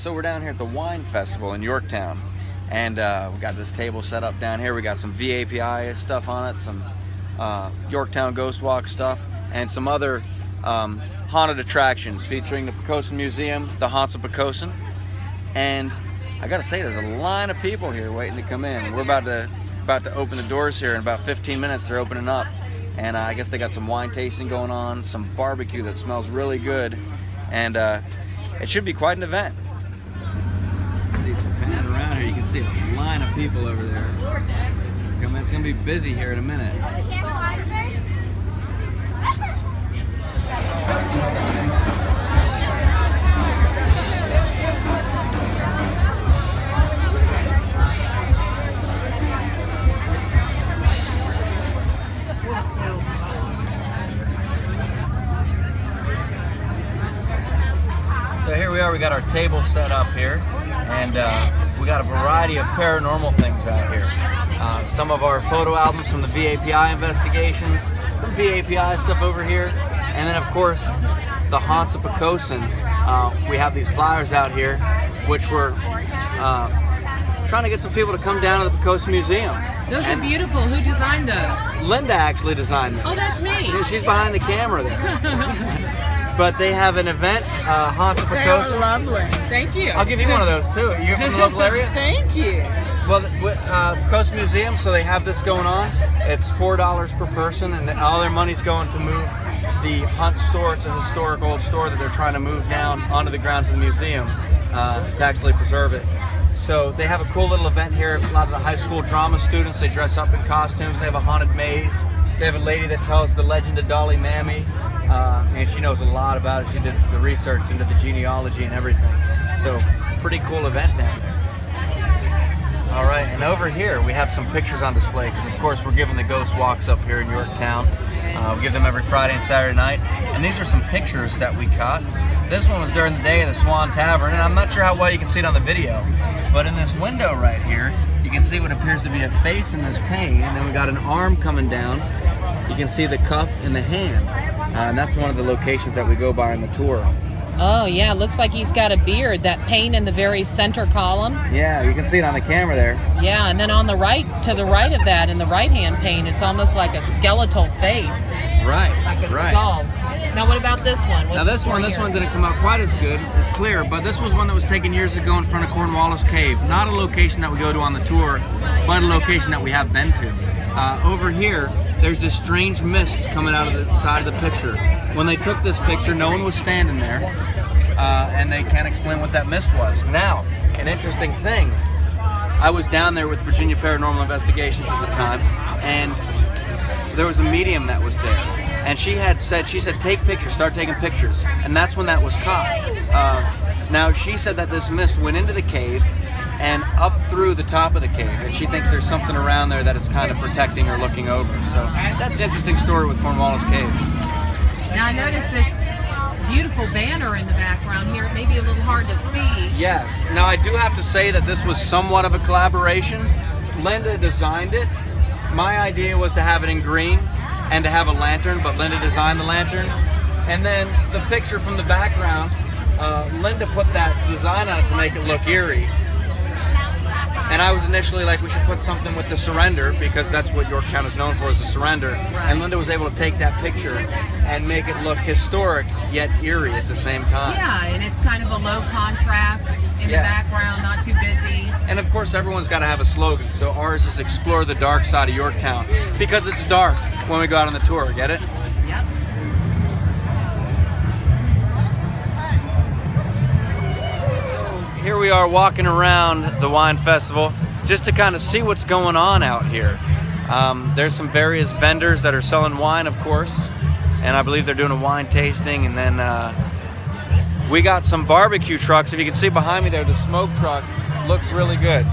So we're down here at the Wine Festival in Yorktown, and we got this table set up down here. We got some VAPI stuff on it, some Yorktown Ghost Walk stuff, and some other haunted attractions featuring the Poquoson Museum, the Haunts of Poquoson. And I gotta say, there's a line of people here waiting to come in. We're about to open the doors here in about 15 minutes. They're opening up, and I guess they got some wine tasting going on, some barbecue that smells really good, and it should be quite an event. See some pan around here. You can see a line of people over there. It's gonna be busy here in a minute. So here we are, we got our table set up here, and we got a variety of paranormal things out here. Some of our photo albums from the VAPI investigations, some VAPI stuff over here, and then of course the Haunts of Poquoson. We have these flyers out here, which we're trying to get some people to come down to the Poquoson Museum. Those are beautiful. Who designed those? Linda actually designed those. Oh, that's me. She's behind the camera there. But they have an event, Haunts of Poquoson. They are lovely. Thank you. I'll give you one of those too. You're from the local area? Thank you. Well, Poquoson Museum, so they have this going on. It's $4 per person, and all their money's going to move the Hunt store. It's a historic old store that they're trying to move down onto the grounds of the museum to actually preserve it. So they have a cool little event here. A lot of the high school drama students, they dress up in costumes. They have a haunted maze. They have a lady that tells the legend of Dolly Mammy, and she knows a lot about it. She did the research into the genealogy and everything. So pretty cool event down there. All right, and over here we have some pictures on display because, of course, we're giving the ghost walks up here in Yorktown. We give them every Friday and Saturday night, and these are some pictures that we caught. This one was during the day of the Swan Tavern, and I'm not sure how well you can see it on the video, but in this window right here, you can see what appears to be a face in this pane, and then we got an arm coming down. You can see the cuff in the hand, and that's one of the locations that we go by on the tour. Oh, yeah. Looks like he's got a beard. That pane in the very center column. Yeah, you can see it on the camera there. Yeah, and then on the right, to the right of that, in the right-hand pane, it's almost like a skeletal face. Right, like a right. skull. Now, what about this one? What's Now this one didn't come out quite as good, as clear, but this was one that was taken years ago in front of Cornwallis Cave. Not a location that we go to on the tour, but a location that we have been to. Over here, there's this strange mist coming out of the side of the picture. When they took this picture, no one was standing there, and they can't explain what that mist was. Now, an interesting thing, I was down there with Virginia Paranormal Investigations at the time, and there was a medium that was there. And she said, take pictures, start taking pictures. And that's when that was caught. Now, she said that this mist went into the cave and up through the top of the cave. And she thinks there's something around there that it's kind of protecting or looking over. So that's an interesting story with Cornwallis Cave. Now, I noticed this beautiful banner in the background here. It may be a little hard to see. Yes. Now, I do have to say that this was somewhat of a collaboration. Linda designed it. My idea was to have it in green and to have a lantern, but Linda designed the lantern. And then the picture from the background, Linda put that design on it to make it look eerie. And I was initially like, we should put something with the surrender, because that's what Yorktown is known for, is the surrender. Right. And Linda was able to take that picture and make it look historic yet eerie at the same time. Yeah, and it's kind of a low contrast in the background, not too busy. And of course, everyone's got to have a slogan. So ours is explore the dark side of Yorktown, because it's dark when we go out on the tour. Get it? Yep. Here we are walking around the wine festival just to kind of see what's going on out here. There's some various vendors that are selling wine, of course, and I believe they're doing a wine tasting. And then we got some barbecue trucks. If you can see behind me there, the smoke truck looks really good,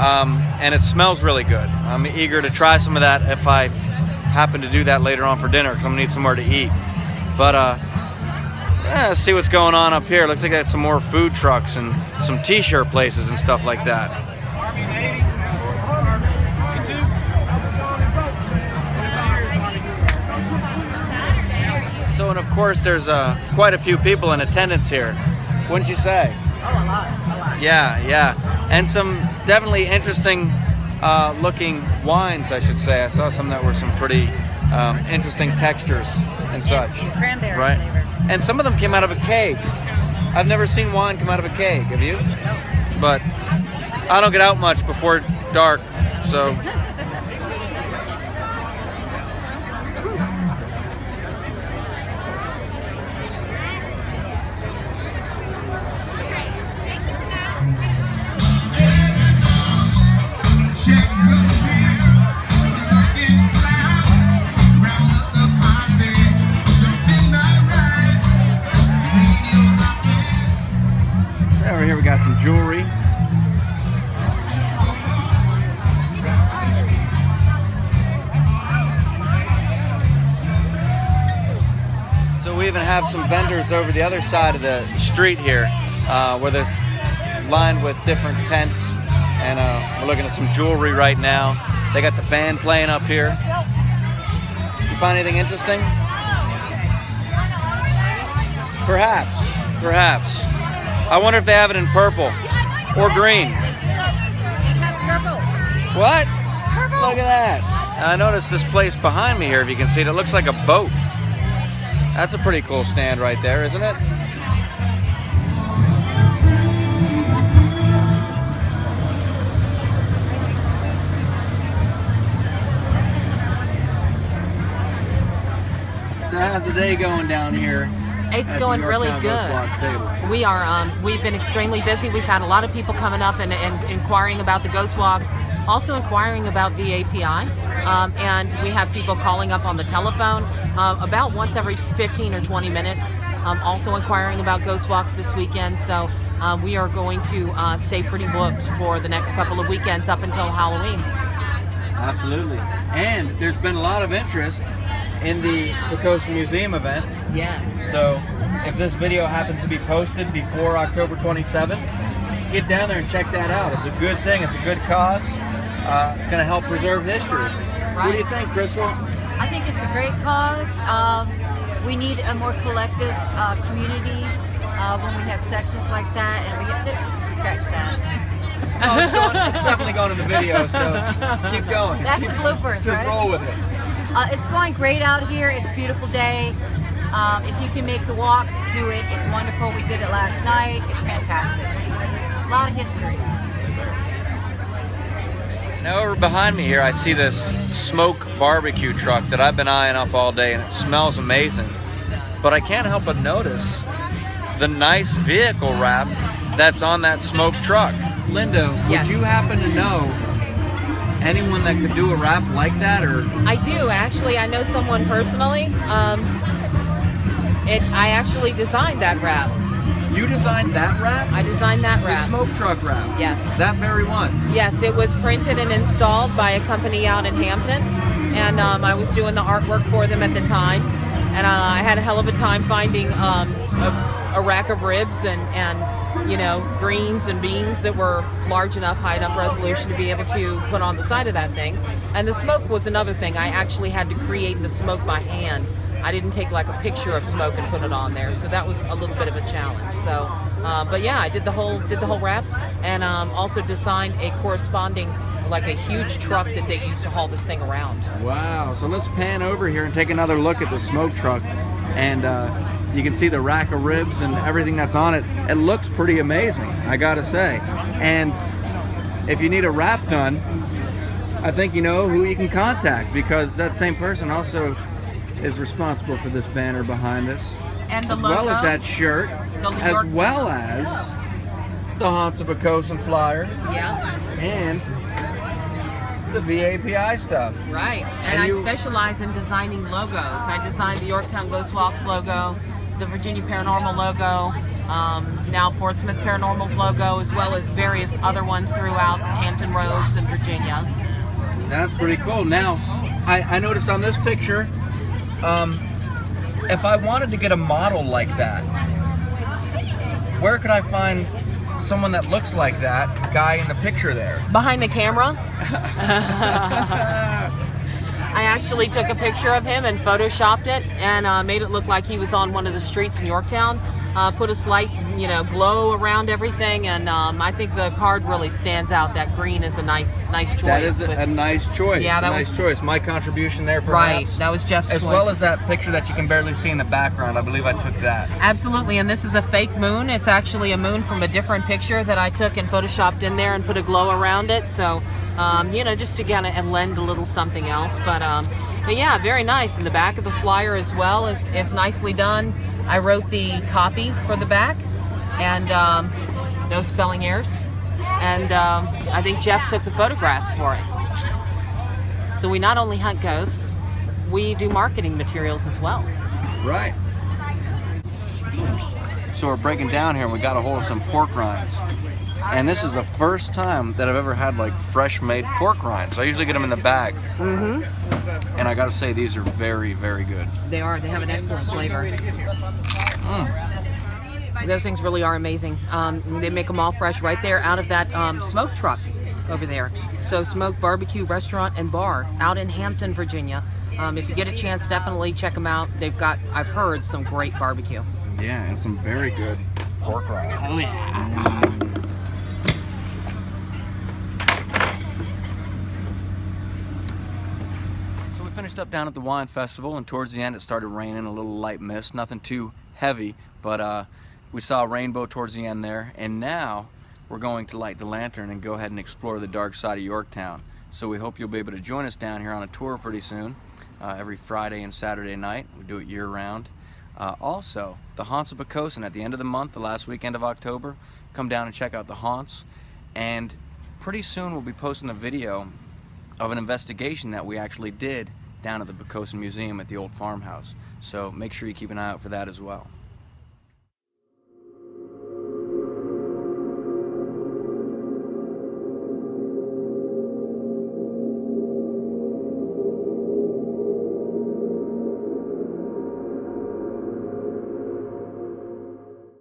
and it smells really good. I'm eager to try some of that if I happen to do that later on for dinner, because I'm gonna need somewhere to eat. But let's see what's going on up here. Looks like they had some more food trucks and some t-shirt places and stuff like that. So, and of course, there's quite a few people in attendance here. Wouldn't you say? Oh, a lot. Yeah. And some definitely interesting looking wines, I should say. I saw some that were some pretty interesting textures and such. Cranberry right? flavor. And some of them came out of a keg. I've never seen wine come out of a keg. Have you? No. But I don't get out much before dark, so. Over here we got some jewelry. So we even have some vendors over the other side of the street here, where there's lined with different tents, and we're looking at some jewelry right now. They got the band playing up here. You find anything interesting? Perhaps. I wonder if they have it in purple or green. What? Purple. Look at that. I noticed this place behind me here, if you can see it, it looks like a boat. That's a pretty cool stand right there, isn't it? So how's the day going down here? It's going really good. We are. We've been extremely busy. We've had a lot of people coming up and inquiring about the Ghost Walks, also inquiring about VAPI, and we have people calling up on the telephone about once every 15 or 20 minutes, also inquiring about Ghost Walks this weekend. So we are going to stay pretty booked for the next couple of weekends up until Halloween. Absolutely. And there's been a lot of interest in the Pocosa Museum event. Yes. So if this video happens to be posted before October 27th, get down there and check that out. It's a good thing. It's a good cause. It's going to help preserve history. Right. What do you think, Crystal? I think it's a great cause. We need a more collective community when we have sections like that, and we have to scratch that. So it's definitely going in the video, so keep going. That's the bloopers, Just right? roll with it. It's going great out here. It's a beautiful day. If you can make the walks, do it. It's wonderful. We did it last night. It's fantastic. A lot of history. Now over behind me here, I see this smoke barbecue truck that I've been eyeing up all day, and it smells amazing. But I can't help but notice the nice vehicle wrap that's on that smoke truck. Linda, Yes. would you happen to know anyone that could do a wrap like that, or? I do actually. I know someone personally. I actually designed that wrap. You designed that wrap? I designed that The wrap. smoke truck wrap? Yes. That very one? Yes, it was printed and installed by a company out in Hampton, and I was doing the artwork for them at the time, and I had a hell of a time finding a rack of ribs and greens and beans that were large enough, high enough resolution to be able to put on the side of that thing. And the smoke was another thing. I actually had to create the smoke by hand. I didn't take like a picture of smoke and put it on there, so that was a little bit of a challenge. So, but yeah, I did the whole wrap, and also designed a corresponding, like a huge truck that they used to haul this thing around. Wow, so let's pan over here and take another look at the smoke truck, and you can see the rack of ribs and everything that's on it. It looks pretty amazing, I gotta say. And if you need a wrap done, I think you know who you can contact, because that same person also is responsible for this banner behind us, And the as logo, well as that shirt, as well as the Haunts of Pocosa flyer, yeah, and the VAPI stuff. right. And I specialize in designing logos. I designed the Yorktown Ghost Walks logo, the Virginia Paranormal logo, now Portsmouth Paranormal's logo, as well as various other ones throughout Hampton Roads and Virginia. That's pretty cool. Now, I noticed on this picture, if I wanted to get a model like that, where could I find someone that looks like that guy in the picture there? Behind the camera, I actually took a picture of him and photoshopped it and made it look like he was on one of the streets in Yorktown. put a slight, glow around everything, and I think the card really stands out. That green is a nice choice. That is a nice choice. Yeah, that nice was choice. My contribution there, right. perhaps. That was Jeff's as choice. well as that picture that you can barely see in the background. I believe I took that. Absolutely, and this is a fake moon. It's actually a moon from a different picture that I took and photoshopped in there and put a glow around it. So, just to kind of lend a little something else. But yeah, very nice. And the back of the flyer as well is nicely done. I wrote the copy for the back, and no spelling errors. And I think Jeff took the photographs for it. So we not only hunt ghosts, we do marketing materials as well. Right. So we're breaking down here and we got a hold of some pork rinds. And this is the first time that I've ever had like fresh made pork rinds. I usually get them in the bag. Mm-hmm. And I gotta say, these are very, very good. They are. They have an excellent flavor. Those things really are amazing. They make them all fresh right there out of that smoke truck over there. So Smoke Barbecue Restaurant and Bar out in Hampton, Virginia. If you get a chance, definitely check them out. They've got, I've heard, some great barbecue. Yeah, and some very good pork rinds. Oh yeah. So we finished up down at the wine festival, and towards the end it started raining, a little light mist, nothing too heavy, but we saw a rainbow towards the end there, and now we're going to light the lantern and go ahead and explore the dark side of Yorktown. So we hope you'll be able to join us down here on a tour pretty soon, every Friday and Saturday night. We do it year-round. Also, the Haunts of Poquoson at the end of the month, the last weekend of October. Come down and check out the haunts, and pretty soon we'll be posting a video of an investigation that we actually did down at the Poquoson Museum at the old farmhouse. So make sure you keep an eye out for that as well.